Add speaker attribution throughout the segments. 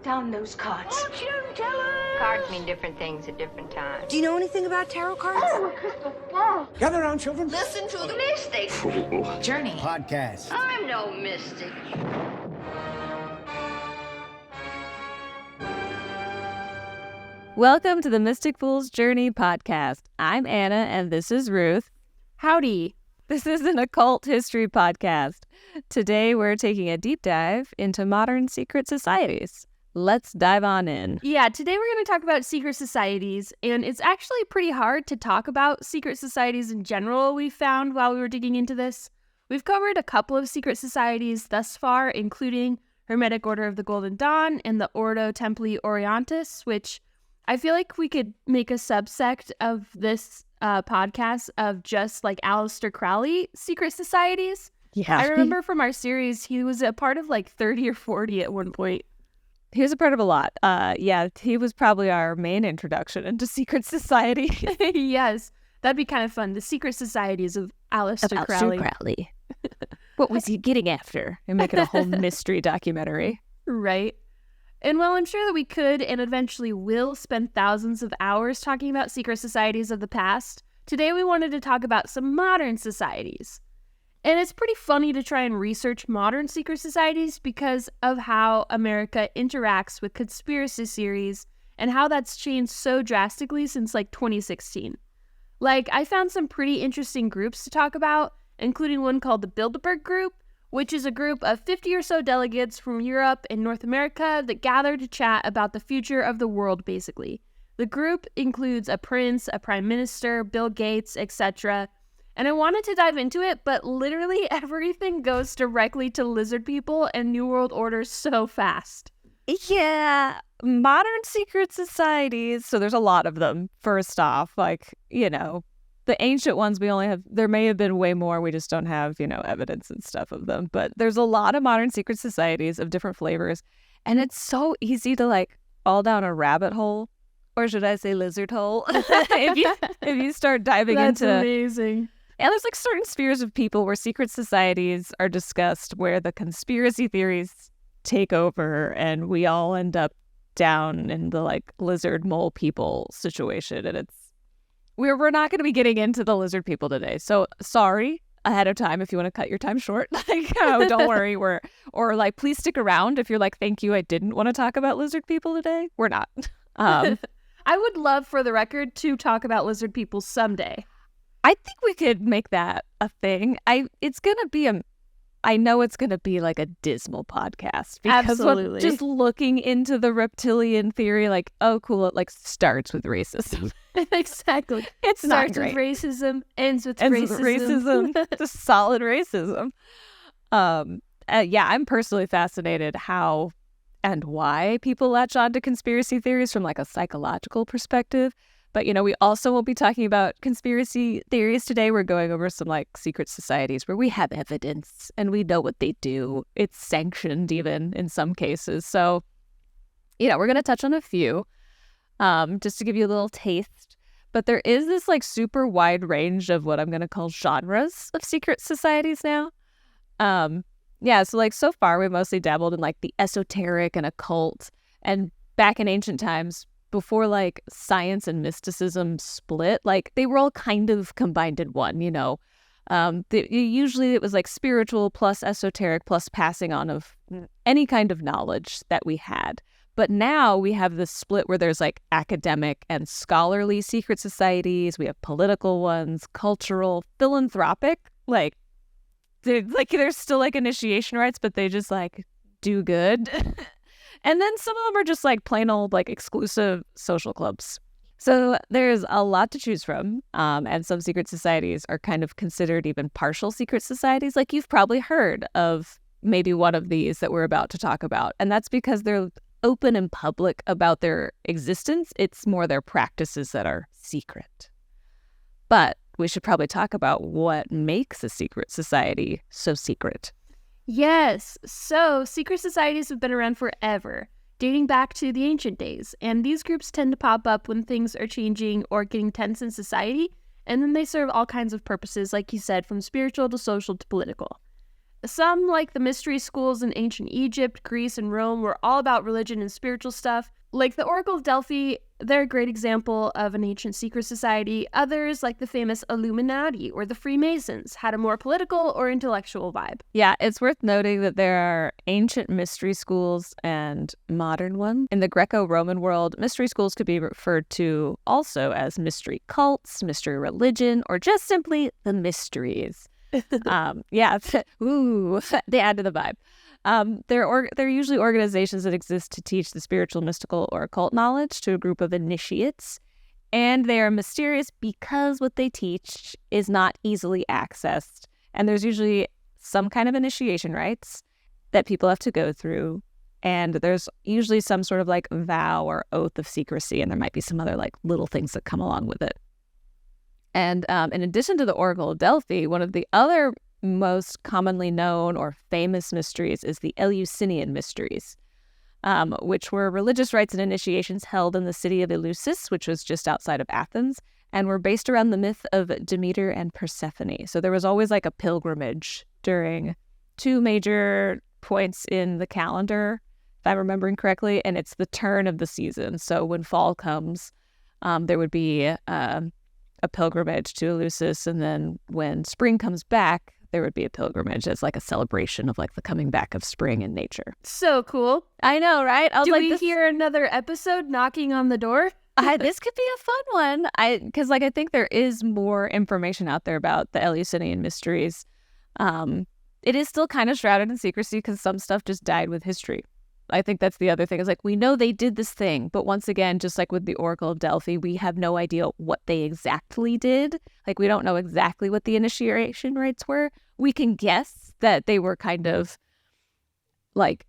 Speaker 1: down those cards.
Speaker 2: Fortune teller!
Speaker 3: Cards mean different things at different times.
Speaker 4: Do you know anything about tarot cards?
Speaker 1: Oh, a crystal ball.
Speaker 5: Gather around, children.
Speaker 2: Listen to the mystic.
Speaker 4: Journey.
Speaker 5: Podcast.
Speaker 2: I'm no mystic.
Speaker 6: Welcome to the Mystic Fool's Journey podcast. I'm Anna, and this is Ruth. Howdy. This is an occult history podcast. Today, we're taking a deep dive into modern secret societies. Let's dive on in.
Speaker 7: Yeah, today we're going to talk about secret societies, and it's actually pretty hard to talk about secret societies in general, we found while we were digging into this. We've covered a couple of secret societies thus far, including Hermetic Order of the Golden Dawn and the Ordo Templi Orientis, which I feel like we could make a subsect of this podcast of just like Aleister Crowley secret societies.
Speaker 6: Yeah.
Speaker 7: I remember from our series, he was a part of like 30 or 40 at one point.
Speaker 6: He was a part of a lot. Yeah, he was probably our main introduction into secret society.
Speaker 7: Yes, that'd be kind of fun. The secret societies of Aleister Crowley.
Speaker 6: What was he getting after? And make it a whole mystery documentary.
Speaker 7: Right. And while I'm sure that we could and eventually will spend thousands of hours talking about secret societies of the past, today we wanted to talk about some modern societies. And it's pretty funny to try and research modern secret societies because of how America interacts with conspiracy theories and how that's changed so drastically since like 2016. Like, I found some pretty interesting groups to talk about, including one called the Bilderberg Group, which is a group of 50 or so delegates from Europe and North America that gather to chat about the future of the world, basically. The group includes a prince, a prime minister, Bill Gates, etc. And I wanted to dive into it, but literally everything goes directly to lizard people and New World Order so fast.
Speaker 6: Yeah, modern secret societies. So there's a lot of them, first off. Like, you know, the ancient ones we only have, there may have been way more. We just don't have, you know, evidence and stuff of them. But there's a lot of modern secret societies of different flavors. And it's so easy to like fall down a rabbit hole. Or should I say lizard hole? if you start diving
Speaker 7: That's
Speaker 6: into...
Speaker 7: amazing.
Speaker 6: And there's like certain spheres of people where secret societies are discussed, where the conspiracy theories take over and we all end up down in the like lizard mole people situation. And we're not going to be getting into the lizard people today. So sorry ahead of time if you want to cut your time short. Like, don't worry. Or like, please stick around if you're like, thank you, I didn't want to talk about lizard people today. We're not.
Speaker 7: I would love, for the record, to talk about lizard people someday.
Speaker 6: I think we could make that a thing. I know it's gonna be like a dismal podcast because
Speaker 7: Absolutely.
Speaker 6: Just looking into the reptilian theory, like, oh cool, it like starts with racism.
Speaker 7: Exactly.
Speaker 6: It
Speaker 7: starts with racism, ends with racism.
Speaker 6: Just solid racism. Yeah, I'm personally fascinated how and why people latch on to conspiracy theories from like a psychological perspective. But, you know, we also will be talking about conspiracy theories today. We're going over some, like, secret societies where we have evidence and we know what they do. It's sanctioned even in some cases. So, you know, we're going to touch on a few just to give you a little taste. But there is this, like, super wide range of what I'm going to call genres of secret societies now. Yeah, so, like, so far we've mostly dabbled in, like, the esoteric and occult. And back in ancient times, before like science and mysticism split, like they were all kind of combined in one, you know. Usually it was like spiritual plus esoteric plus passing on of any kind of knowledge that we had. But now we have this split where there's like academic and scholarly secret societies. We have political ones, cultural, philanthropic. Like there's still like initiation rites, but they just like do good. And then some of them are just like plain old like exclusive social clubs. So there's a lot to choose from. And some secret societies are kind of considered even partial secret societies. Like you've probably heard of maybe one of these that we're about to talk about. And that's because they're open and public about their existence. It's more their practices that are secret. But we should probably talk about what makes a secret society so secret.
Speaker 7: Yes, so secret societies have been around forever, dating back to the ancient days, and these groups tend to pop up when things are changing or getting tense in society, and then they serve all kinds of purposes, like you said, from spiritual to social to political. Some, like the mystery schools in ancient Egypt, Greece, and Rome, were all about religion and spiritual stuff. Like the Oracle of Delphi, they're a great example of an ancient secret society. Others, like the famous Illuminati or the Freemasons, had a more political or intellectual vibe.
Speaker 6: Yeah, it's worth noting that there are ancient mystery schools and modern ones. In the Greco-Roman world, mystery schools could be referred to also as mystery cults, mystery religion, or just simply the mysteries. Ooh, they add to the vibe. They're usually organizations that exist to teach the spiritual, mystical, or occult knowledge to a group of initiates. And they are mysterious because what they teach is not easily accessed. And there's usually some kind of initiation rites that people have to go through. And there's usually some sort of like vow or oath of secrecy. And there might be some other like little things that come along with it. And in addition to the Oracle of Delphi, one of the other most commonly known or famous mysteries is the Eleusinian mysteries, which were religious rites and initiations held in the city of Eleusis, which was just outside of Athens, and were based around the myth of Demeter and Persephone. So there was always like a pilgrimage during two major points in the calendar, if I'm remembering correctly, and it's the turn of the season. So when fall comes, there would be a pilgrimage to Eleusis, and then when spring comes back, there would be a pilgrimage as like a celebration of like the coming back of spring in nature.
Speaker 7: So cool.
Speaker 6: I know, right? I was
Speaker 7: Do
Speaker 6: like,
Speaker 7: we hear another episode knocking on the door?
Speaker 6: This could be a fun one. Because I think there is more information out there about the Eleusinian mysteries. It is still kind of shrouded in secrecy because some stuff just died with history. I think that's the other thing. Is like, we know they did this thing, but once again, just like with the Oracle of Delphi, we have no idea what they exactly did. Like, we don't know exactly what the initiation rites were. We can guess that they were kind of like,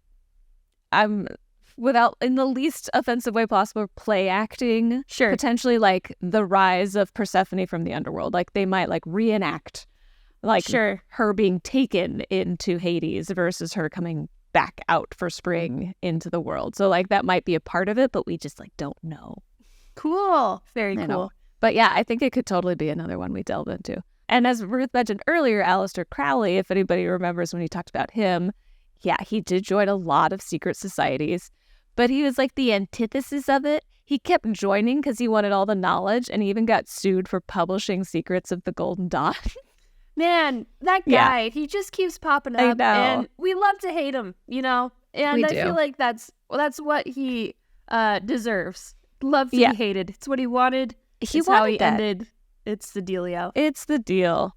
Speaker 6: without, in the least offensive way possible, play acting.
Speaker 7: Sure.
Speaker 6: Potentially like the rise of Persephone from the underworld. Like, they might like reenact like her being taken into Hades versus her coming back out for spring into the world. So like that might be a part of it, but we just like don't know.
Speaker 7: Cool. Very cool.
Speaker 6: But yeah, I think it could totally be another one we delve into. And as Ruth mentioned earlier, Aleister Crowley, if anybody remembers when he talked about him, yeah, he did join a lot of secret societies, but he was like the antithesis of it. He kept joining because he wanted all the knowledge, and he even got sued for publishing Secrets of the Golden Dawn.
Speaker 7: Man, that guy, he just keeps popping up, and we love to hate him, you know? And I feel like that's what he deserves. Love to be hated. It's what he wanted. It's how he ended. It's the dealio.
Speaker 6: It's the deal.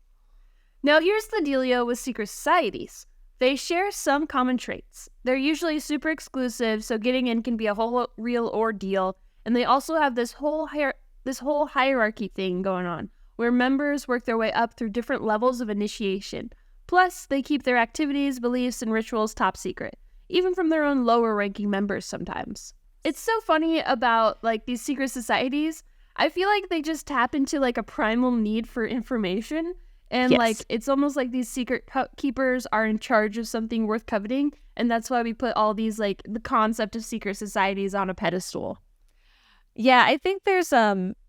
Speaker 7: Now, here's the dealio with secret societies. They share some common traits. They're usually super exclusive, so getting in can be a whole real ordeal. And they also have this whole hierarchy thing going on, where members work their way up through different levels of initiation. Plus, they keep their activities, beliefs, and rituals top secret, even from their own lower-ranking members sometimes. It's so funny about, like, these secret societies. I feel like they just tap into, like, a primal need for information, and, like, it's almost like these secret keepers are in charge of something worth coveting, and that's why we put all these, like, the concept of secret societies on a pedestal.
Speaker 6: Yeah, I think there's,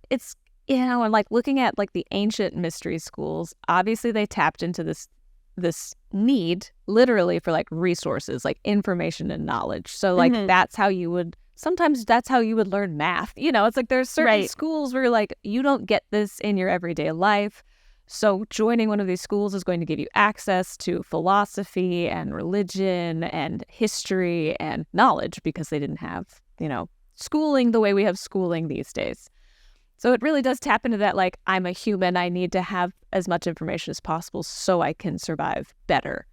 Speaker 6: it's, you know, and like looking at like the ancient mystery schools, obviously they tapped into this need literally for like resources, like information and knowledge. So like that's how you would learn math. You know, it's like there's certain schools where like you don't get this in your everyday life. So joining one of these schools is going to give you access to philosophy and religion and history and knowledge because they didn't have, you know, schooling the way we have schooling these days. So it really does tap into that, like, I'm a human, I need to have as much information as possible so I can survive better.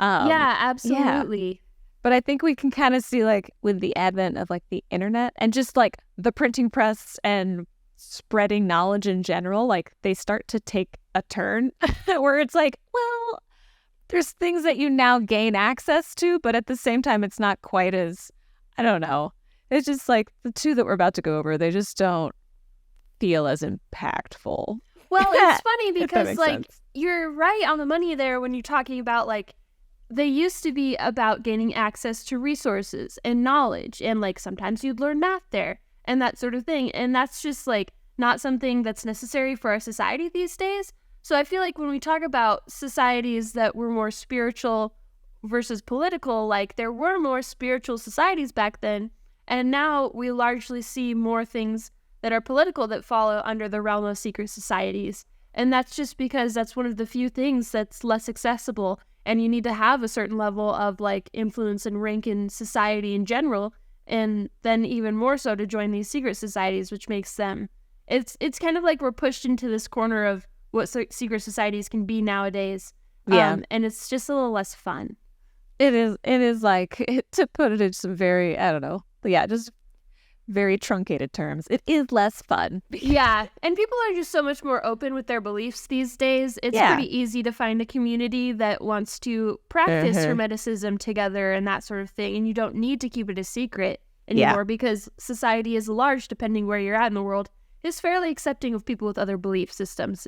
Speaker 7: Yeah, absolutely.
Speaker 6: Yeah. But I think we can kind of see, like, with the advent of, like, the internet and just, like, the printing press and spreading knowledge in general, like, they start to take a turn where it's like, well, there's things that you now gain access to, but at the same time, it's not quite as, I don't know. It's just, like, the two that we're about to go over, they just don't feel as impactful.
Speaker 7: Well, it's funny because like
Speaker 6: sense.
Speaker 7: You're right on the money there when you're talking about like they used to be about gaining access to resources and knowledge, and like sometimes you'd learn math there and that sort of thing, and that's just like not something that's necessary for our society these days. So I feel like when we talk about societies that were more spiritual versus political, like there were more spiritual societies back then, and now we largely see more things that are political that follow under the realm of secret societies. And that's just because that's one of the few things that's less accessible, and you need to have a certain level of like influence and rank in society in general, and then even more so to join these secret societies, which makes them, it's kind of like we're pushed into this corner of what secret societies can be nowadays.
Speaker 6: Yeah.
Speaker 7: And it's just a little less fun.
Speaker 6: It is like, to put it in some very, I don't know, yeah, just very truncated terms, it is less fun.
Speaker 7: Yeah, and people are just so much more open with their beliefs these days. It's pretty easy to find a community that wants to practice hermeticism together and that sort of thing, and you don't need to keep it a secret anymore because society is large, depending where you're at in the world, is fairly accepting of people with other belief systems.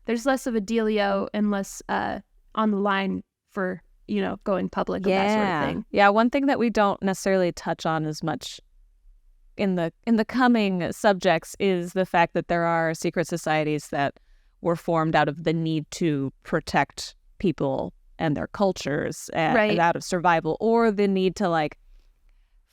Speaker 7: There's less of a dealio and less on the line for, going public with that sort of thing.
Speaker 6: Yeah, one thing that we don't necessarily touch on as much in the coming subjects is the fact that there are secret societies that were formed out of the need to protect people and their cultures and out of survival, or the need to like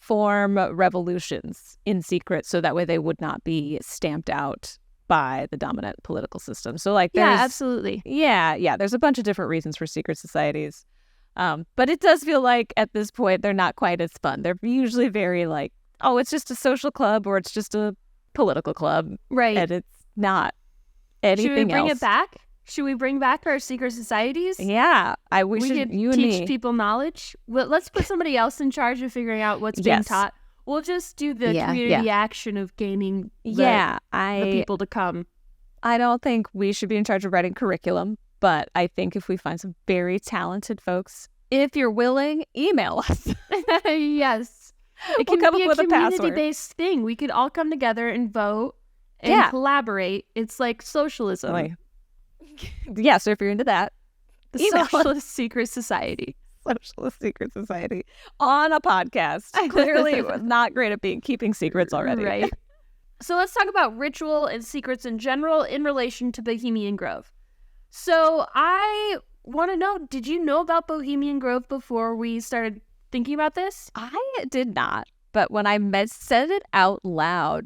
Speaker 6: form revolutions in secret so that way they would not be stamped out by the dominant political system. So like
Speaker 7: absolutely.
Speaker 6: Yeah, there's a bunch of different reasons for secret societies. But it does feel like at this point they're not quite as fun. They're usually very like, oh, it's just a social club or it's just a political club.
Speaker 7: Right.
Speaker 6: And it's not anything else.
Speaker 7: Should we bring it back? Should we bring back our secret societies?
Speaker 6: Yeah. We should,
Speaker 7: could
Speaker 6: you and
Speaker 7: teach
Speaker 6: me.
Speaker 7: people knowledge. Well, let's put somebody else in charge of figuring out what's being taught. We'll just do the community action of gaining the people to come.
Speaker 6: I don't think we should be in charge of writing curriculum, but I think if we find some very talented folks, if you're willing, email us.
Speaker 7: Yes. It can be a community-based thing. We could all come together and vote and collaborate. It's like socialism.
Speaker 6: Yeah, so if you're into that,
Speaker 7: the Socialist Secret Society.
Speaker 6: Socialist Secret Society on a podcast. Clearly not great at keeping secrets already.
Speaker 7: Right. So let's talk about ritual and secrets in general in relation to Bohemian Grove. So I want to know, did you know about Bohemian Grove before we started thinking about this?
Speaker 6: I did not, but when I said it out loud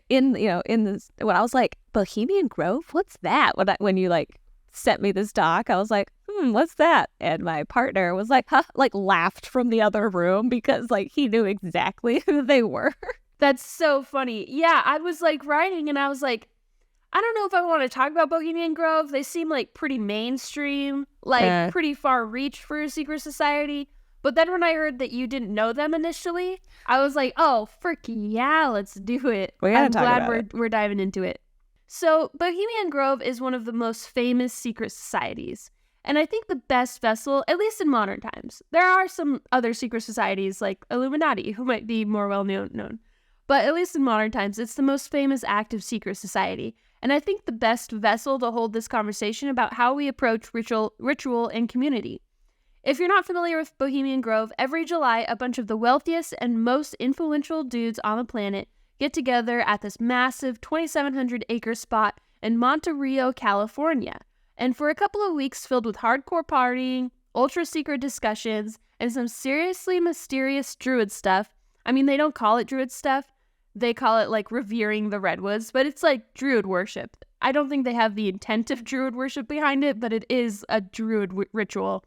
Speaker 6: in this, when I was like, Bohemian Grove, what's that? When you like sent me this doc, I was like, what's that? And my partner was like, like laughed from the other room because like he knew exactly who they were.
Speaker 7: That's so funny. Yeah, I was like writing and I was like, I don't know if I want to talk about Bohemian Grove. They seem like pretty mainstream, like pretty far reach for a secret society. But then when I heard that you didn't know them initially, I was like, oh, frick yeah, let's do it. I'm glad we're diving into it. So Bohemian Grove is one of the most famous secret societies. And I think the best vessel, at least in modern times, there are some other secret societies like Illuminati who might be more well known. But at least in modern times, it's the most famous active secret society. And I think the best vessel to hold this conversation about how we approach ritual and community. If you're not familiar with Bohemian Grove, every July, a bunch of the wealthiest and most influential dudes on the planet get together at this massive 2,700-acre spot in Monte Rio, California. And for a couple of weeks filled with hardcore partying, ultra-secret discussions, and some seriously mysterious druid stuff. I mean, they don't call it druid stuff. They call it, like, revering the redwoods, but it's like druid worship. I don't think they have the intent of druid worship behind it, but it is a druid ritual.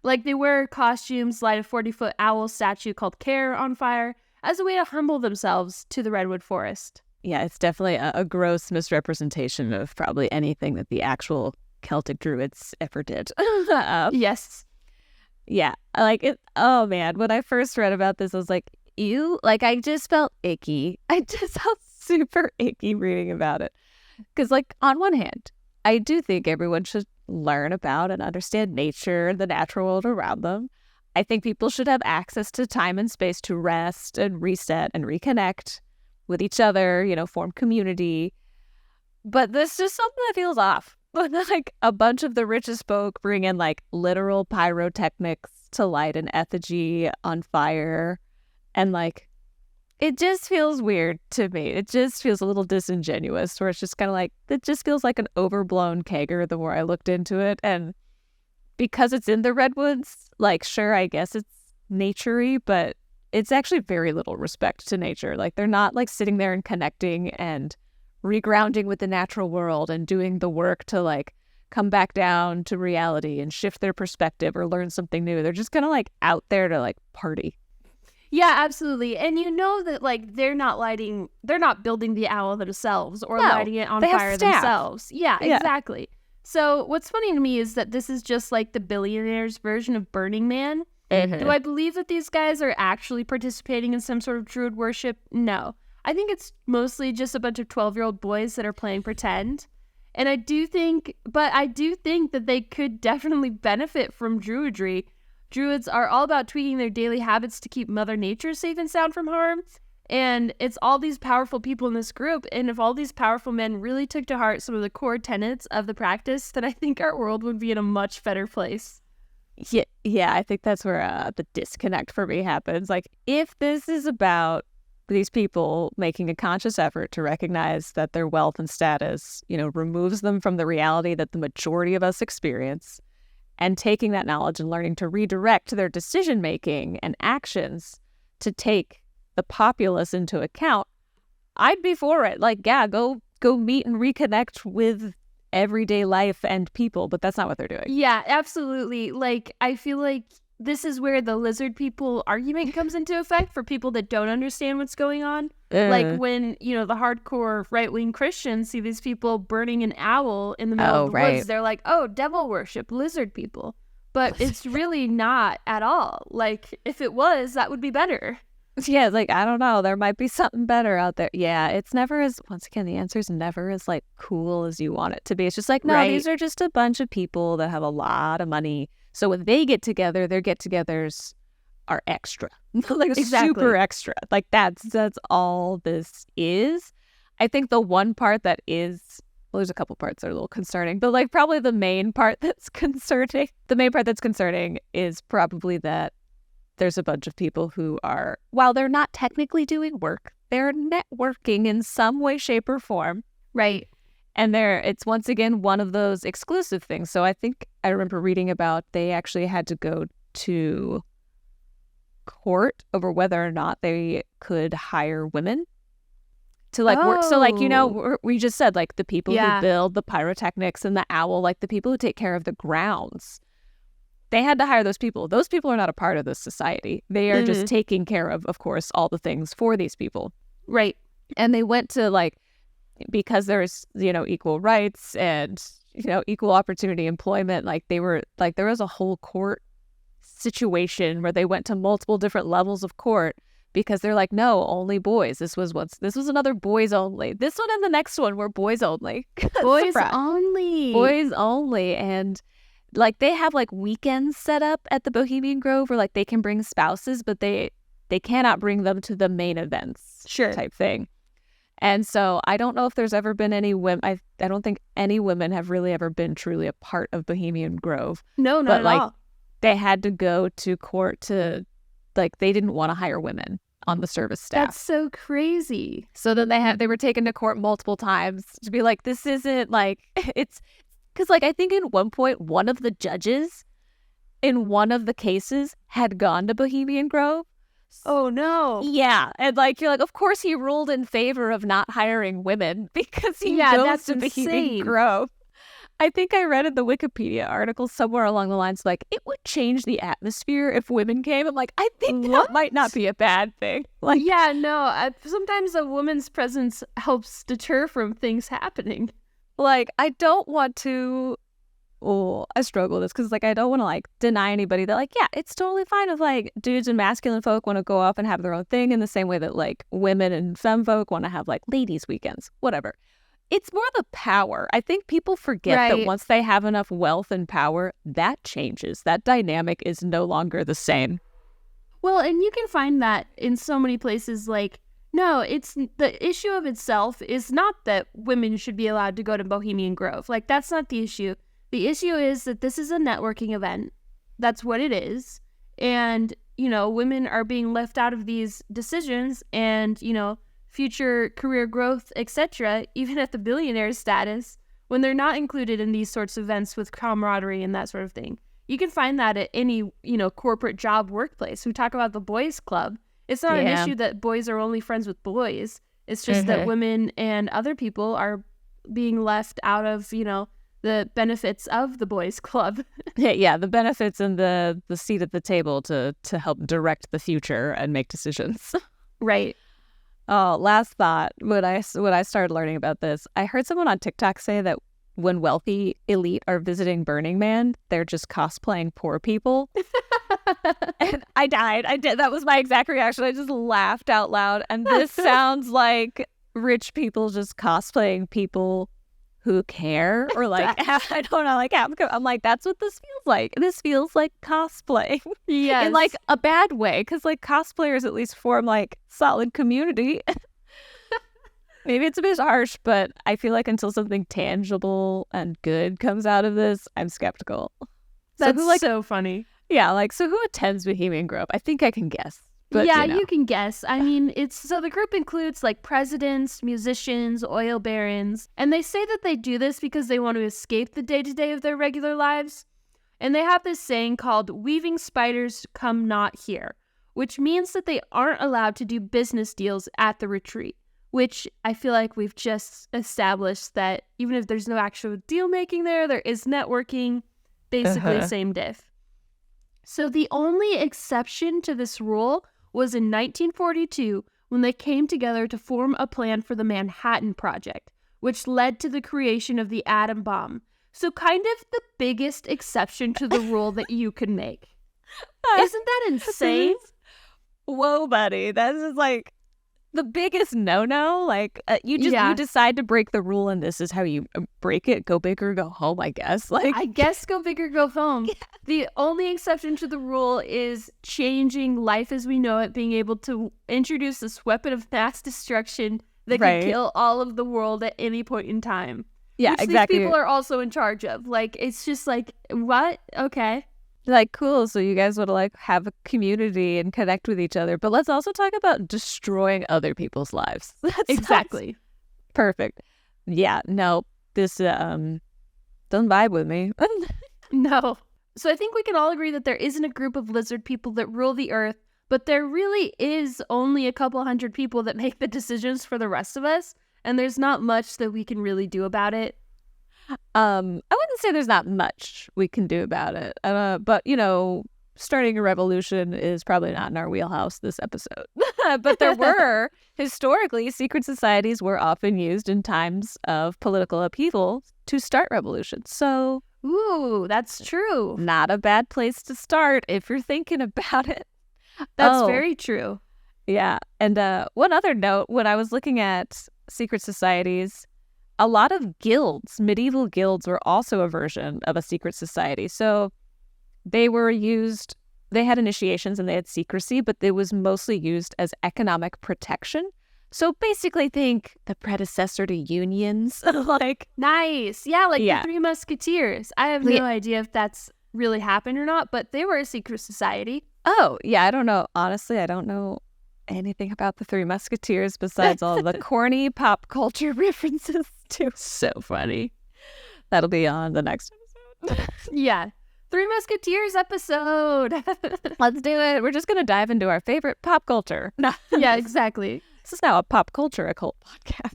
Speaker 7: Like, they wear costumes, light a 40-foot owl statue called Care on fire as a way to humble themselves to the redwood forest.
Speaker 6: Yeah, it's definitely a gross misrepresentation of probably anything that the actual Celtic druids ever did.
Speaker 7: Yes.
Speaker 6: Yeah, like it. Oh, man. When I first read about this, I was like, ew. Like, I just felt icky. I just felt super icky reading about it. Because, like, on one hand, I do think everyone should learn about and understand nature, the natural world around them. I think people should have access to time and space to rest and reset and reconnect with each other, form community. But there's just something that feels off. Like, a bunch of the richest folk bring in, like, literal pyrotechnics to light an effigy on fire. And, like, it just feels weird to me. It just feels a little disingenuous, where it's just kind of like, it just feels like an overblown kegger the more I looked into it. And because it's in the redwoods, like, sure, I guess it's nature-y, but it's actually very little respect to nature. Like, they're not like sitting there and connecting and regrounding with the natural world and doing the work to like come back down to reality and shift their perspective or learn something new. They're just kind of like out there to like party.
Speaker 7: Yeah, absolutely. And you know that like they're not building the owl themselves or lighting it on fire themselves. Yeah, exactly. So what's funny to me is that this is just like the billionaires' version of Burning Man. Do I believe that these guys are actually participating in some sort of druid worship? No. I think it's mostly just a bunch of 12-year-old boys that are playing pretend. And I do think that they could definitely benefit from druidry. Druids are all about tweaking their daily habits to keep Mother Nature safe and sound from harm. And it's all these powerful people in this group. And if all these powerful men really took to heart some of the core tenets of the practice, then I think our world would be in a much better place.
Speaker 6: Yeah, I think that's where the disconnect for me happens. Like, if this is about these people making a conscious effort to recognize that their wealth and status, removes them from the reality that the majority of us experience, and taking that knowledge and learning to redirect their decision-making and actions to take the populace into account, I'd be for it. Like, yeah, go meet and reconnect with everyday life and people, but that's not what they're doing.
Speaker 7: Yeah, absolutely. Like, I feel like this is where the lizard people argument comes into effect for people that don't understand what's going on. Like when, the hardcore right-wing Christians see these people burning an owl in the middle of the woods, they're like, oh, devil worship, lizard people. But it's really not at all. Like, if it was, that would be better.
Speaker 6: Yeah, like, I don't know. There might be something better out there. Yeah, it's never as, once again, the answer is never as, like, cool as you want it to be. It's just like, no, these are just a bunch of people that have a lot of money. So when they get together, their get-togethers are extra. Like, super extra. Like, that's all this is. I think the one part that is, well, there's a couple parts that are a little concerning, but, like, probably the main part that's concerning is probably that there's a bunch of people who are, while they're not technically doing work, they're networking in some way, shape, or form.
Speaker 7: Right.
Speaker 6: And it's once again one of those exclusive things. So I think I remember reading about they actually had to go to court over whether or not they could hire women to like work. So like, we just said like the people who build the pyrotechnics and the owl, like the people who take care of the grounds. They had to hire those people. Those people are not a part of this society. They are just taking care of course, all the things for these people.
Speaker 7: Right.
Speaker 6: And they went to like, because there's, equal rights and, equal opportunity employment, like they were, like there was a whole court situation where they went to multiple different levels of court because they're like, no, only boys. This was another boys only. This one and the next one were boys only.
Speaker 7: Boys only.
Speaker 6: Boys only. And like they have like weekends set up at the Bohemian Grove where like they can bring spouses, but they cannot bring them to the main events type thing. And so I don't know if there's ever been any women. I don't think any women have really ever been truly a part of Bohemian Grove.
Speaker 7: No, not at all.
Speaker 6: They had to go to court to, like, they didn't want to hire women on the service staff.
Speaker 7: That's so crazy.
Speaker 6: So then they were taken to court multiple times to be like, this isn't like, it's, because like I think in one point, one of the judges in one of the cases had gone to Bohemian Grove.
Speaker 7: Oh, no.
Speaker 6: Yeah. And like, you're like, of course he ruled in favor of not hiring women because he goes to Bohemian Grove. I think I read in the Wikipedia article somewhere along the lines like, it would change the atmosphere if women came. I'm like, I think that might not be a bad thing. Like,
Speaker 7: yeah, no. Sometimes a woman's presence helps deter from things happening.
Speaker 6: Like, I don't want to... Oh, I struggle with this because, like, I don't want to, like, deny anybody that, like, yeah, it's totally fine if, like, dudes and masculine folk want to go off and have their own thing in the same way that, like, women and femme folk want to have, like, ladies' weekends, whatever. It's more the power. I think people forget that once they have enough wealth and power, that changes. That dynamic is no longer the same.
Speaker 7: Well, and you can find that in so many places, like, no, it's the issue of itself is not that women should be allowed to go to Bohemian Grove. Like, that's not the issue. The issue is that this is a networking event. That's what it is. And women are being left out of these decisions and, future career growth, etc., even at the billionaire status, when they're not included in these sorts of events with camaraderie and that sort of thing. You can find that at any, corporate job workplace. We talk about the boys club. It's not an issue that boys are only friends with boys. It's just that women and other people are being left out of, the benefits of the boys club.
Speaker 6: Yeah, the benefits and the seat at the table to help direct the future and make decisions.
Speaker 7: Right.
Speaker 6: Oh, last thought. When I started learning about this, I heard someone on TikTok say that when wealthy elite are visiting Burning Man, they're just cosplaying poor people. And I died. I did. That was my exact reaction. I just laughed out loud. And this sounds like rich people just cosplaying people who care, or like, I don't know, like, I'm like, that's what this feels like. This feels like cosplay.
Speaker 7: Yes.
Speaker 6: In like a bad way, because like cosplayers at least form like solid community. Maybe it's a bit harsh, but I feel like until something tangible and good comes out of this, I'm skeptical.
Speaker 7: That's so funny.
Speaker 6: Yeah, like, so who attends Bohemian Grove? I think I can guess. But,
Speaker 7: yeah, you can guess. I mean, the group includes like presidents, musicians, oil barons, and they say that they do this because they want to escape the day-to-day of their regular lives. And they have this saying called "weaving spiders come not here," which means that they aren't allowed to do business deals at the retreat, which I feel like we've just established that even if there's no actual deal making there is networking, basically same diff. So the only exception to this rule was in 1942 when they came together to form a plan for the Manhattan Project, which led to the creation of the atom bomb. So kind of the biggest exception to the rule that you could make. Isn't that insane?
Speaker 6: Whoa, buddy. This is like the biggest no-no. Like, you decide to break the rule, and this is how you break it. Go big or go home, I guess. Like,
Speaker 7: I guess go big or go home. Yeah. The only exception to the rule is changing life as we know it, being able to introduce this weapon of mass destruction that can kill all of the world at any point in time.
Speaker 6: Yeah,
Speaker 7: which
Speaker 6: exactly.
Speaker 7: These people are also in charge of. Like, it's just like, what? Okay.
Speaker 6: Like, cool, so you guys want to like have a community and connect with each other, but let's also talk about destroying other people's lives.
Speaker 7: Exactly.
Speaker 6: Perfect. Yeah, no, this doesn't vibe with me.
Speaker 7: No. So I think we can all agree that there isn't a group of lizard people that rule the earth, but there really is only a couple hundred people that make the decisions for the rest of us, and there's not much that we can really do about it.
Speaker 6: I wouldn't say there's not much we can do about it, but starting a revolution is probably not in our wheelhouse this episode. But there were, historically, secret societies were often used in times of political upheaval to start revolutions. So,
Speaker 7: ooh, that's true.
Speaker 6: Not a bad place to start if you're thinking about it.
Speaker 7: That's very true.
Speaker 6: Yeah, and one other note, when I was looking at secret societies, a lot of guilds, medieval guilds, were also a version of a secret society. So they had initiations and they had secrecy, but it was mostly used as economic protection. So basically think the predecessor to unions. Like,
Speaker 7: nice. Yeah, the Three Musketeers. I have no idea if that's really happened or not, but they were a secret society.
Speaker 6: Oh, yeah, I don't know. Honestly, I don't know anything about the Three Musketeers besides all the corny pop culture references too. So funny. That'll be on the next episode.
Speaker 7: Yeah. Three Musketeers episode.
Speaker 6: Let's do it. We're just going to dive into our favorite pop culture. No.
Speaker 7: Yeah, exactly.
Speaker 6: This is now a pop culture occult podcast.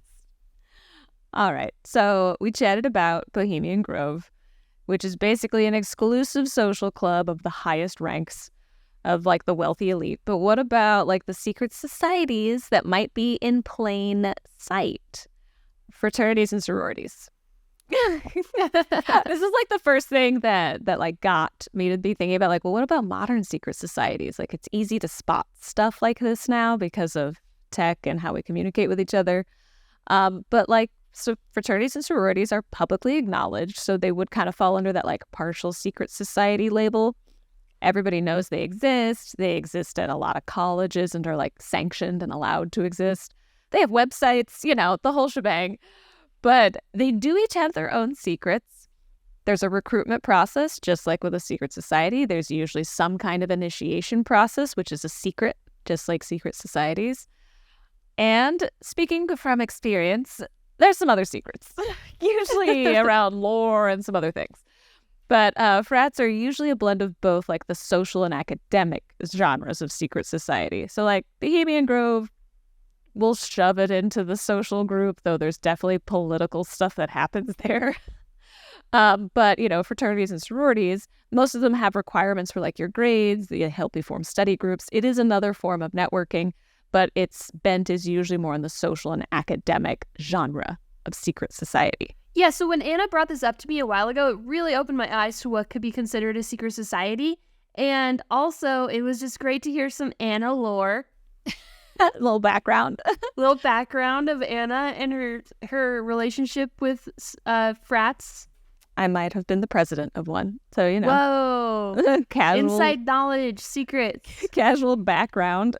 Speaker 6: All right. So we chatted about Bohemian Grove, which is basically an exclusive social club of the highest ranks of like the wealthy elite. But what about like the secret societies that might be in plain sight? Fraternities and sororities. This is like the first thing that like got me to be thinking about like, well, what about modern secret societies? Like, it's easy to spot stuff like this now because of tech and how we communicate with each other. But like, so fraternities and sororities are publicly acknowledged, so they would kind of fall under that like partial secret society label. Everybody knows they exist. They exist at a lot of colleges and are like sanctioned and allowed to exist. They have websites, the whole shebang. But they do each have their own secrets. There's a recruitment process, just like with a secret society. There's usually some kind of initiation process, which is a secret, just like secret societies. And speaking from experience, there's some other secrets, usually around lore and some other things. But frats are usually a blend of both like the social and academic genres of secret society. So like Bohemian Grove, we'll shove it into the social group, though there's definitely political stuff that happens there. But, fraternities and sororities, most of them have requirements for like your grades, they help you form study groups. It is another form of networking, but its bent is usually more in the social and academic genre of secret society.
Speaker 7: Yeah, so when Anna brought this up to me a while ago, it really opened my eyes to what could be considered a secret society. And also, it was just great to hear some Anna lore.
Speaker 6: Little background.
Speaker 7: Little background of Anna and her relationship with frats.
Speaker 6: I might have been the president of one. So,
Speaker 7: Whoa.
Speaker 6: Casual.
Speaker 7: Inside knowledge, secrets.
Speaker 6: Casual background.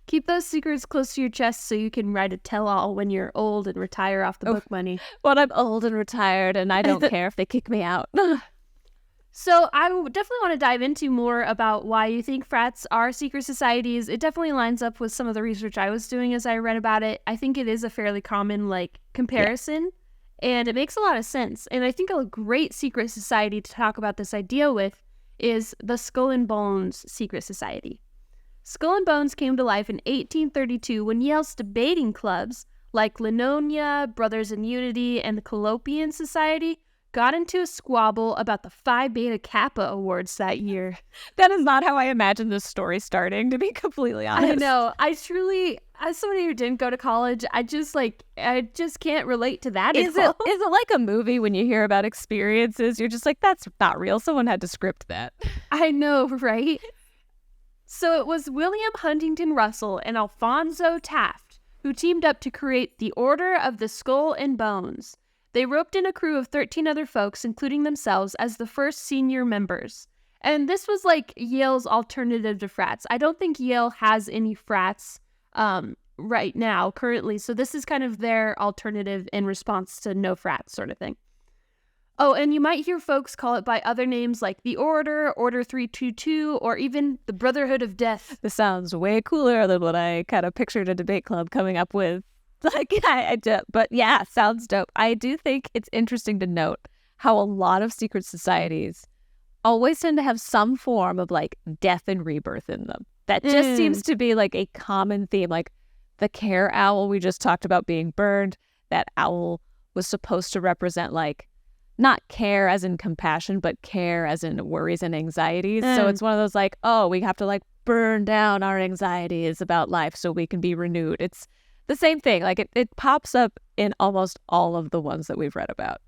Speaker 7: Keep those secrets close to your chest so you can write a tell-all when you're old and retire off the book money.
Speaker 6: When I'm old and retired and I don't care if they kick me out.
Speaker 7: So I definitely want to dive into more about why you think frats are secret societies. It definitely lines up with some of the research I was doing as I read about it. I think it is a fairly common comparison, and it makes a lot of sense. And I think a great secret society to talk about this idea with is the Skull and Bones Secret Society. Skull and Bones came to life in 1832 when Yale's debating clubs like Linonia, Brothers in Unity, and the Collopian Society got into a squabble about the Phi Beta Kappa Awards that year.
Speaker 6: That is not how I imagined this story starting, to be completely honest.
Speaker 7: I know. I truly, as somebody who didn't go to college, I just can't relate to that
Speaker 6: Is
Speaker 7: at all.
Speaker 6: Is it like a movie when you hear about experiences? You're just like, that's not real. Someone had to script that.
Speaker 7: I know, right? So it was William Huntington Russell and Alphonso Taft who teamed up to create the Order of the Skull and Bones. They roped in a crew of 13 other folks, including themselves, as the first senior members. And this was like Yale's alternative to frats. I don't think Yale has any frats right now, currently. So this is kind of their alternative in response to no frats sort of thing. Oh, and you might hear folks call it by other names like the Order, Order 322, or even the Brotherhood of Death.
Speaker 6: This sounds way cooler than what I kind of pictured a debate club coming up with. But yeah, sounds dope. I do think it's interesting to note how a lot of secret societies always tend to have some form of death and rebirth in them. That just seems to be a common theme. Like the care owl we just talked about being burned, that owl was supposed to represent not care as in compassion, but care as in worries and anxieties. So it's one of those we have to burn down our anxieties about life so we can be renewed. It's the same thing. It pops up in almost all of the ones that we've read about.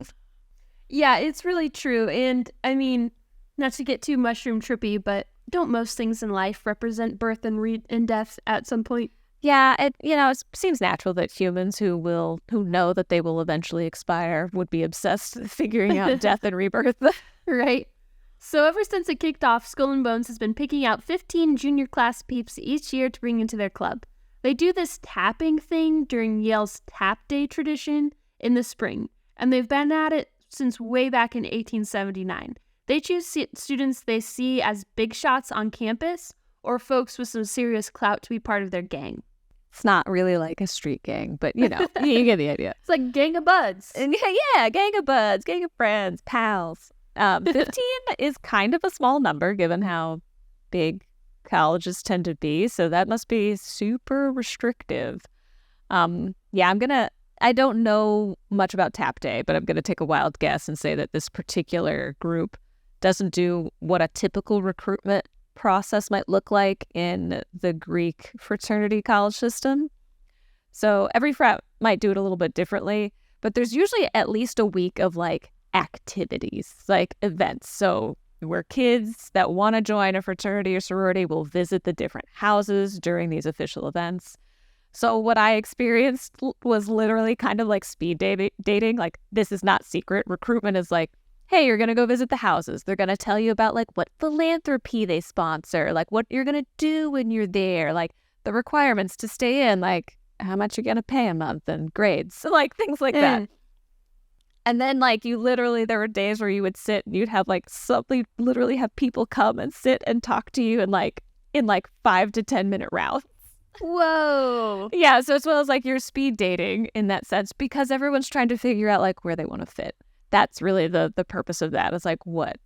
Speaker 7: Yeah, it's really true. And I mean, not to get too mushroom trippy, but don't most things in life represent birth and death at some point?
Speaker 6: Yeah, it seems natural that humans who know that they will eventually expire would be obsessed with figuring out death and rebirth.
Speaker 7: Right. So ever since it kicked off, Skull and Bones has been picking out 15 junior class peeps each year to bring into their club. They do this tapping thing during Yale's Tap Day tradition in the spring, and they've been at it since way back in 1879. They choose students they see as big shots on campus or folks with some serious clout to be part of their gang.
Speaker 6: It's not really like a street gang, but you get the idea.
Speaker 7: It's like gang of buds.
Speaker 6: Yeah, gang of buds, gang of friends, pals. 15 is kind of a small number given how big colleges tend to be, so that must be super restrictive. I don't know much about Tap Day, but I'm going to take a wild guess and say that this particular group doesn't do what a typical recruitment process might look like in the Greek fraternity college system. So every frat might do it a little bit differently, but there's usually at least a week of activities, events. So where kids that want to join a fraternity or sorority will visit the different houses during these official events. So what I experienced was literally kind of like speed dating. This is not secret. Recruitment is hey, you're going to go visit the houses. They're going to tell you about what philanthropy they sponsor, what you're going to do when you're there, the requirements to stay in, how much you're going to pay a month and grades. So things like that. And then like you literally, there were days where you would sit and you'd have like something, literally have people come and sit and talk to you in like 5 to 10 minute rounds.
Speaker 7: Whoa.
Speaker 6: Yeah, so as well as like you're speed dating in that sense, because everyone's trying to figure out like where they want to fit. That's really the purpose of that. It's like, what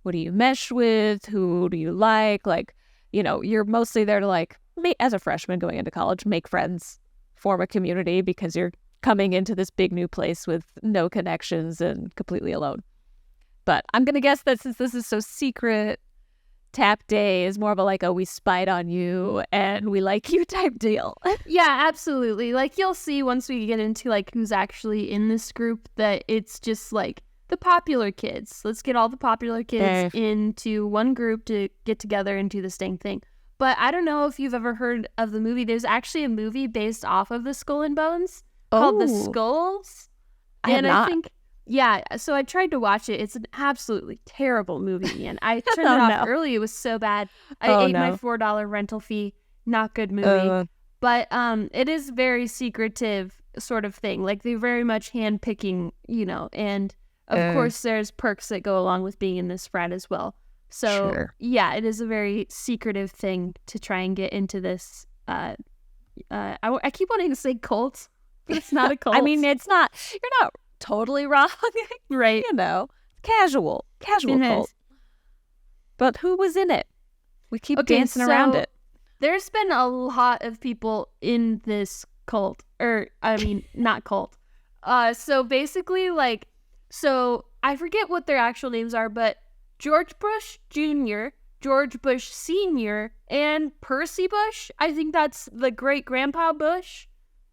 Speaker 6: do you mesh with? Who do you like? Like, you know, you're mostly there to like, as a freshman going into college, make friends, form a community, because you're coming into this big new place with no connections and completely alone. But I'm going to guess that since this is so secret, tap day is more of a like, oh, we spied on you and we like you type deal.
Speaker 7: Yeah, absolutely. Like you'll see once we get into like who's actually in this group that it's just like the popular kids. Let's get all the popular kids into one group to get together and do this dang thing. But I don't know if you've ever heard of the movie. There's actually a movie based off of the Skull and Bones called The Skulls. I think, yeah, so I tried to watch it. It's an absolutely terrible movie, and I turned it off early. It was so bad. I ate my $4 rental fee. Not good movie. But it is very secretive sort of thing. Like they're very much hand-picking, you know, and of course there's perks that go along with being in this frat as well. So, yeah, it is a very secretive thing to try and get into this. I keep wanting to say cult, but it's not a cult.
Speaker 6: I mean, it's not. You're not totally wrong.
Speaker 7: Right.
Speaker 6: You know, casual cult. But who was in it? We keep dancing around it.
Speaker 7: There's been a lot of people in this cult, or I mean, not cult. So basically, like, so I forget what their actual names are, but George Bush Jr., George Bush Sr., and Percy Bush. I think that's the great-grandpa Bush.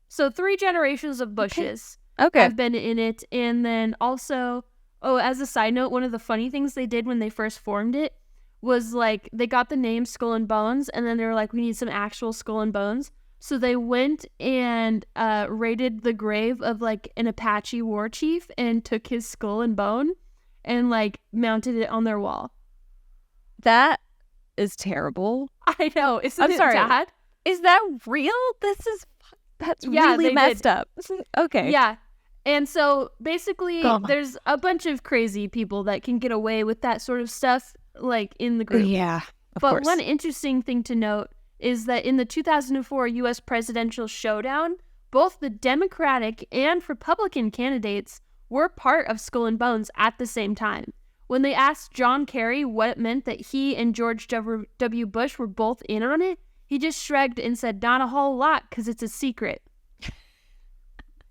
Speaker 7: So 3 generations of Bushes have been in it. And then also, as a side note, one of the funny things they did when they first formed it was, like, they got the name Skull and Bones, and then they were like, we need some actual skull and bones. So they went and raided the grave of, like, an Apache war chief and took his skull and bone and like mounted it on their wall.
Speaker 6: That is terrible.
Speaker 7: I know. Isn't it bad?
Speaker 6: Is that real? That's really messed up. Okay.
Speaker 7: Yeah. And so basically there's a bunch of crazy people that can get away with that sort of stuff like in the group.
Speaker 6: Yeah. Of
Speaker 7: but
Speaker 6: course.
Speaker 7: One interesting thing to note is that in the 2004 US presidential showdown, both the Democratic and Republican candidates were part of Skull and Bones at the same time. When they asked John Kerry what it meant that he and George W. Bush were both in on it, he just shrugged and said, not a whole lot, because it's a secret.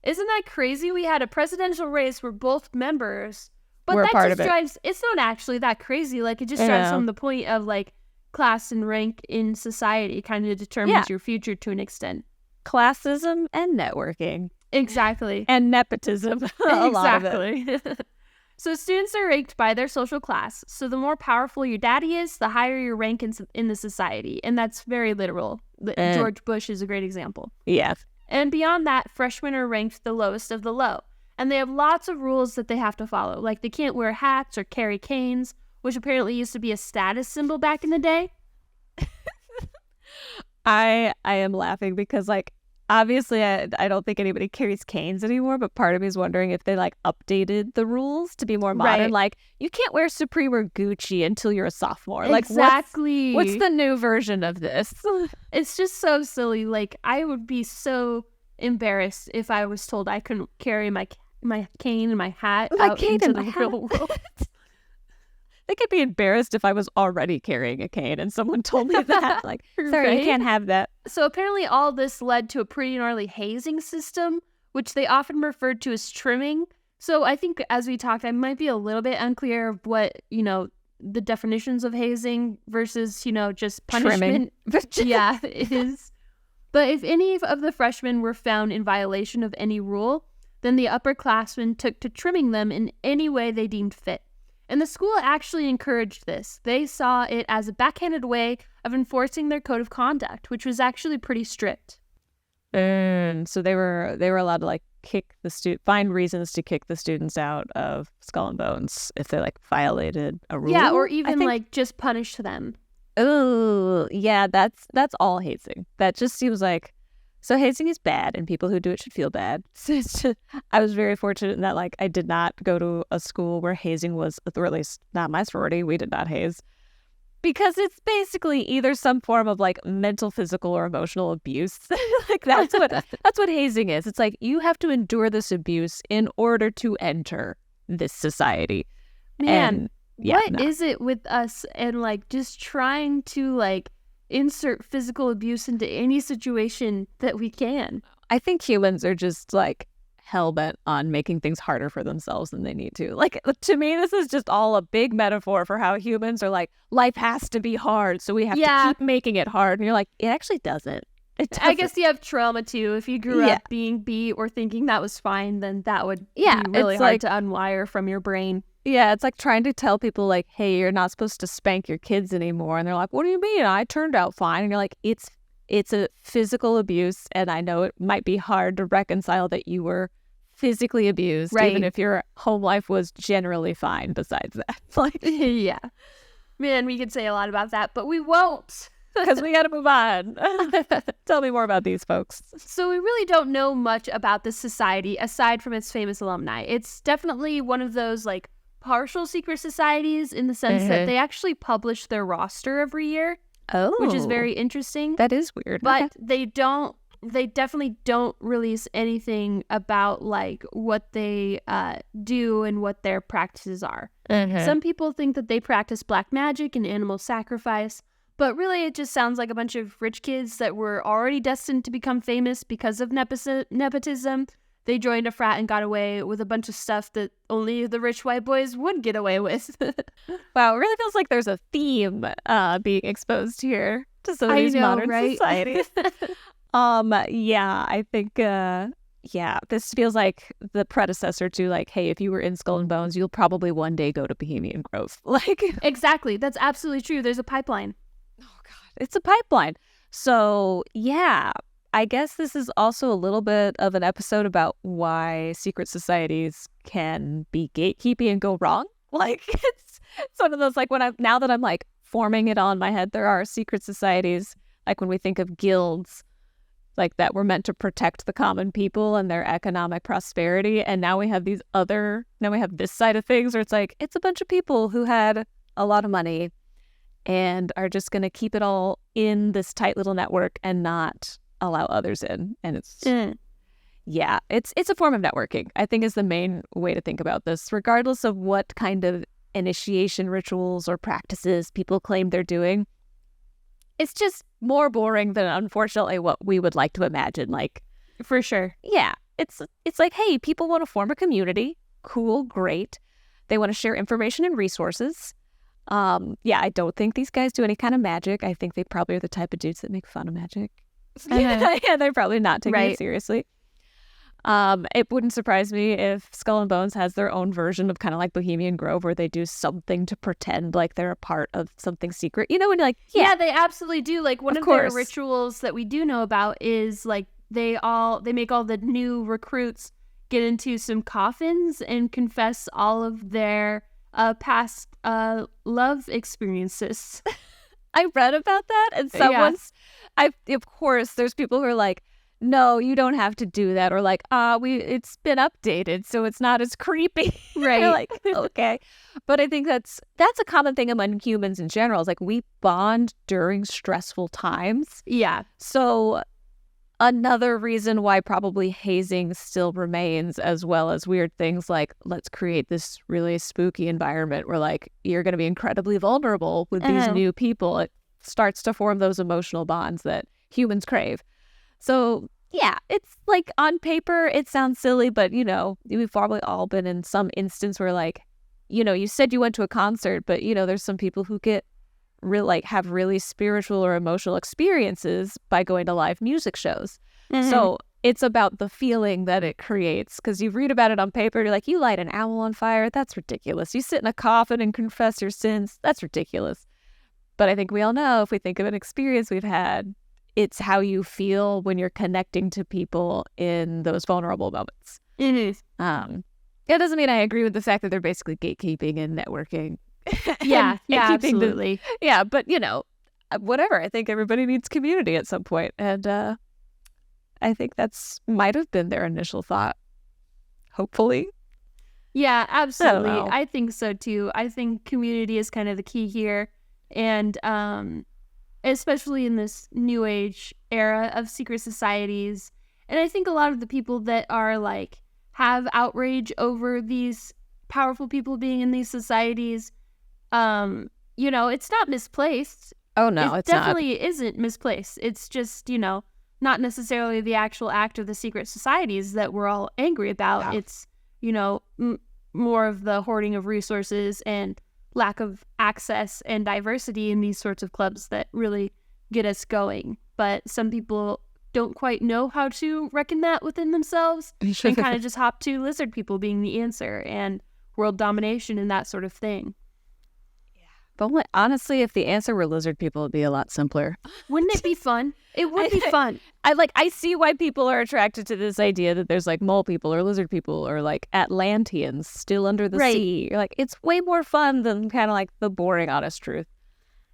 Speaker 7: Isn't that crazy? We had a presidential race where both members, but
Speaker 6: we're
Speaker 7: that just drives, it's not actually that crazy. Like, it just drives home the point of, like, class and rank in society kind of determines your future to an extent.
Speaker 6: Classism and networking.
Speaker 7: Exactly.
Speaker 6: And nepotism. A lot of it.
Speaker 7: So students are ranked by their social class. So the more powerful your daddy is, the higher your rank in the society. And that's very literal. George Bush is a great example.
Speaker 6: Yeah.
Speaker 7: And beyond that, freshmen are ranked the lowest of the low. And they have lots of rules that they have to follow. Like they can't wear hats or carry canes, which apparently used to be a status symbol back in the day.
Speaker 6: I am laughing because, like, obviously, I don't think anybody carries canes anymore, but part of me is wondering if they, like, updated the rules to be more modern.
Speaker 7: Right.
Speaker 6: Like, you can't wear Supreme or Gucci until you're a sophomore.
Speaker 7: Exactly.
Speaker 6: Like, what's the new version of this?
Speaker 7: It's just so silly. Like, I would be so embarrassed if I was told I couldn't carry my cane and my hat out into the real world.
Speaker 6: I could be embarrassed if I was already carrying a cane and someone told me that. Like, sorry, you can't have that.
Speaker 7: So apparently all this led to a pretty gnarly hazing system, which they often referred to as trimming. So I think as we talked, I might be a little bit unclear of what, the definitions of hazing versus, just punishment. Yeah, it is. But if any of the freshmen were found in violation of any rule, then the upperclassmen took to trimming them in any way they deemed fit. And the school actually encouraged this. They saw it as a backhanded way of enforcing their code of conduct, which was actually pretty strict.
Speaker 6: So they were allowed to like find reasons to kick the students out of Skull and Bones if they like violated a rule.
Speaker 7: Yeah, or even like just punish them.
Speaker 6: Oh, yeah, that's all hazing. That just seems like So hazing is bad, and people who do it should feel bad. So it's just, I was very fortunate in that, like, I did not go to a school where hazing was, or at least not my sorority. We did not haze. Because it's basically either some form of, like, mental, physical, or emotional abuse. Like, that's what hazing is. It's like, you have to endure this abuse in order to enter this society.
Speaker 7: Man,
Speaker 6: And, yeah,
Speaker 7: what is it with us and, like, just trying to, like, insert physical abuse into any situation that we can?
Speaker 6: I think humans are just, like, hell-bent on making things harder for themselves than they need to. Like, to me, this is just all a big metaphor for how humans are like, life has to be hard, so we have to keep making it hard. And you're like, it actually doesn't. It doesn't.
Speaker 7: I guess you have trauma, too. If you grew up being beat or thinking that was fine, then that would be really hard to unwire from your brain.
Speaker 6: Yeah, it's like trying to tell people, like, hey, you're not supposed to spank your kids anymore. And they're like, what do you mean? I turned out fine. And you're like, it's a physical abuse. And I know it might be hard to reconcile that you were physically abused, even if your home life was generally fine besides that. Like,
Speaker 7: yeah. Man, we could say a lot about that, but we won't.
Speaker 6: Because we got to move on. Tell me more about these folks.
Speaker 7: So we really don't know much about this society aside from its famous alumni. It's definitely one of those, like, partial secret societies in the sense that they actually publish their roster every year.
Speaker 6: Oh.
Speaker 7: Which is very interesting.
Speaker 6: That is weird.
Speaker 7: But they definitely don't release anything about, like, what they do and what their practices are. Some people think that they practice black magic and animal sacrifice, but really it just sounds like a bunch of rich kids that were already destined to become famous because of nepotism. They joined a frat and got away with a bunch of stuff that only the rich white boys would get away with.
Speaker 6: Wow, it really feels like there's a theme being exposed here to some of these modern societies. Yeah, I think, this feels like the predecessor to, like, hey, if you were in Skull and Bones, you'll probably one day go to Bohemian Grove. Like,
Speaker 7: exactly. That's absolutely true. There's a pipeline.
Speaker 6: Oh, God. It's a pipeline. So, yeah, I guess this is also a little bit of an episode about why secret societies can be gatekeeping and go wrong. Like, it's one of those, like, now that I'm, like, forming it on my head, there are secret societies, like when we think of guilds, like, that were meant to protect the common people and their economic prosperity. And now we have this side of things where it's like, it's a bunch of people who had a lot of money and are just going to keep it all in this tight little network and not allow others in. And it's a form of networking, I think, is the main way to think about this, regardless of what kind of initiation rituals or practices people claim they're doing. It's just more boring than, unfortunately, what we would like to imagine. Like,
Speaker 7: for sure.
Speaker 6: Yeah. It's like, hey, people want to form a community. Cool, great. They want to share information and resources. I don't think these guys do any kind of magic. I think they probably are the type of dudes that make fun of magic. Yeah, they're probably not taking it seriously. It wouldn't surprise me if Skull and Bones has their own version of kind of like Bohemian Grove, where they do something to pretend like they're a part of something secret. You know, when you're like,
Speaker 7: yeah, they absolutely do. Like, one of their rituals that we do know about is, like, they make all the new recruits get into some coffins and confess all of their past love experiences.
Speaker 6: I read about that, and of course, there's people who are like, no, you don't have to do that, or like, it's been updated, so it's not as creepy.
Speaker 7: Right.
Speaker 6: Like, okay. But I think that's a common thing among humans in general. Is like, we bond during stressful times.
Speaker 7: Yeah.
Speaker 6: So another reason why probably hazing still remains, as well as weird things like, let's create this really spooky environment where, like, you're going to be incredibly vulnerable with these new people. It starts to form those emotional bonds that humans crave. So, yeah, it's like, on paper, it sounds silly, but, you know, we've probably all been in some instance where, like, you know, you said you went to a concert, but, you know, there's some people who get have really spiritual or emotional experiences by going to live music shows. So it's about the feeling that it creates, because you read about it on paper, you're like, you light an owl on fire, that's ridiculous. You sit in a coffin and confess your sins, that's ridiculous. But I think we all know, if we think of an experience we've had, it's how you feel when you're connecting to people in those vulnerable moments. It doesn't mean I agree with the fact that they're basically gatekeeping and networking.
Speaker 7: Yeah, absolutely.
Speaker 6: But, you know, whatever. I think everybody needs community at some point. And I think that's might have been their initial thought. Hopefully.
Speaker 7: Yeah, absolutely.
Speaker 6: know.
Speaker 7: I think so too. I think community is kind of the key here. And especially in this new age era of secret societies. And I think a lot of the people that are like have outrage over these powerful people being in these societies, it's not misplaced.
Speaker 6: Oh no, it's
Speaker 7: definitely isn't misplaced. It's just, not necessarily the actual act of the secret societies that we're all angry about.
Speaker 6: Yeah.
Speaker 7: It's, more of the hoarding of resources and lack of access and diversity in these sorts of clubs that really get us going. But some people don't quite know how to reckon that within themselves and kind of just hop to lizard people being the answer and world domination and that sort of thing.
Speaker 6: But honestly, if the answer were lizard people, it'd be a lot simpler.
Speaker 7: Wouldn't it be fun? It would be fun.
Speaker 6: I see why people are attracted to this idea that there's like mole people or lizard people or like Atlanteans still under the sea. You're like, it's way more fun than kind of like the boring, honest truth.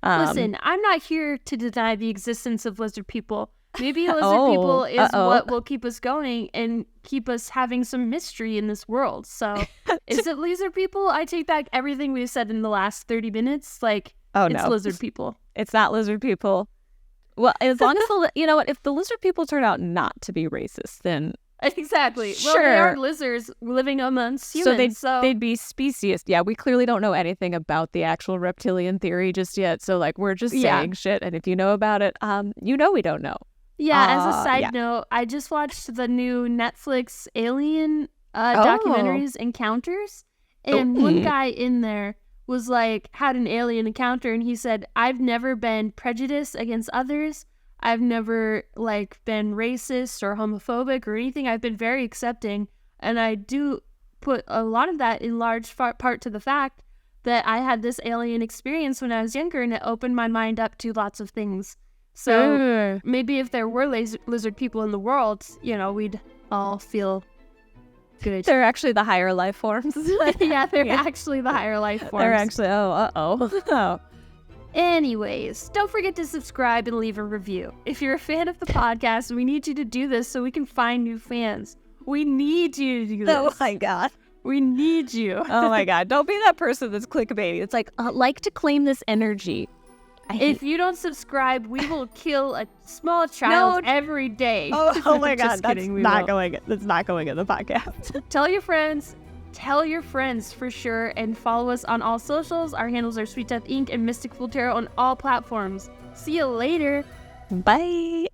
Speaker 7: Listen, I'm not here to deny the existence of lizard people. Maybe lizard people is what will keep us going and keep us having some mystery in this world. So, is it lizard people? I take back everything we've said in the last 30 minutes. It's lizard people.
Speaker 6: It's not lizard people. Well, as long as if the lizard people turn out not to be racist, then
Speaker 7: exactly.
Speaker 6: Sure.
Speaker 7: Well, they are lizards living amongst humans,
Speaker 6: so they'd be speciest. Yeah, we clearly don't know anything about the actual reptilian theory just yet. So we're just saying shit, and if you know about it, we don't know.
Speaker 7: Yeah, as a side note, I just watched the new Netflix Alien documentaries, Encounters, and one guy in there was had an alien encounter, and he said, I've never been prejudiced against others. I've never been racist or homophobic or anything. I've been very accepting, and I do put a lot of that in large part to the fact that I had this alien experience when I was younger, and it opened my mind up to lots of things. So maybe if there were lizard people in the world, we'd all feel good.
Speaker 6: They're actually the higher life forms.
Speaker 7: Yeah, they're actually the higher life forms.
Speaker 6: They're actually, oh.
Speaker 7: Anyways, don't forget to subscribe and leave a review. If you're a fan of the podcast, we need you to do this so we can find new fans. We need you to do this.
Speaker 6: Oh my God.
Speaker 7: We need you.
Speaker 6: Oh my God. Don't be that person that's clickbaity. It's like to claim this energy.
Speaker 7: If you don't subscribe, we will kill a small child every day.
Speaker 6: Oh my God, that's
Speaker 7: kidding,
Speaker 6: not going in the podcast.
Speaker 7: Tell your friends for sure, and follow us on all socials. Our handles are Sweet Death Inc. and Mystic Full Tarot on all platforms. See you later.
Speaker 6: Bye.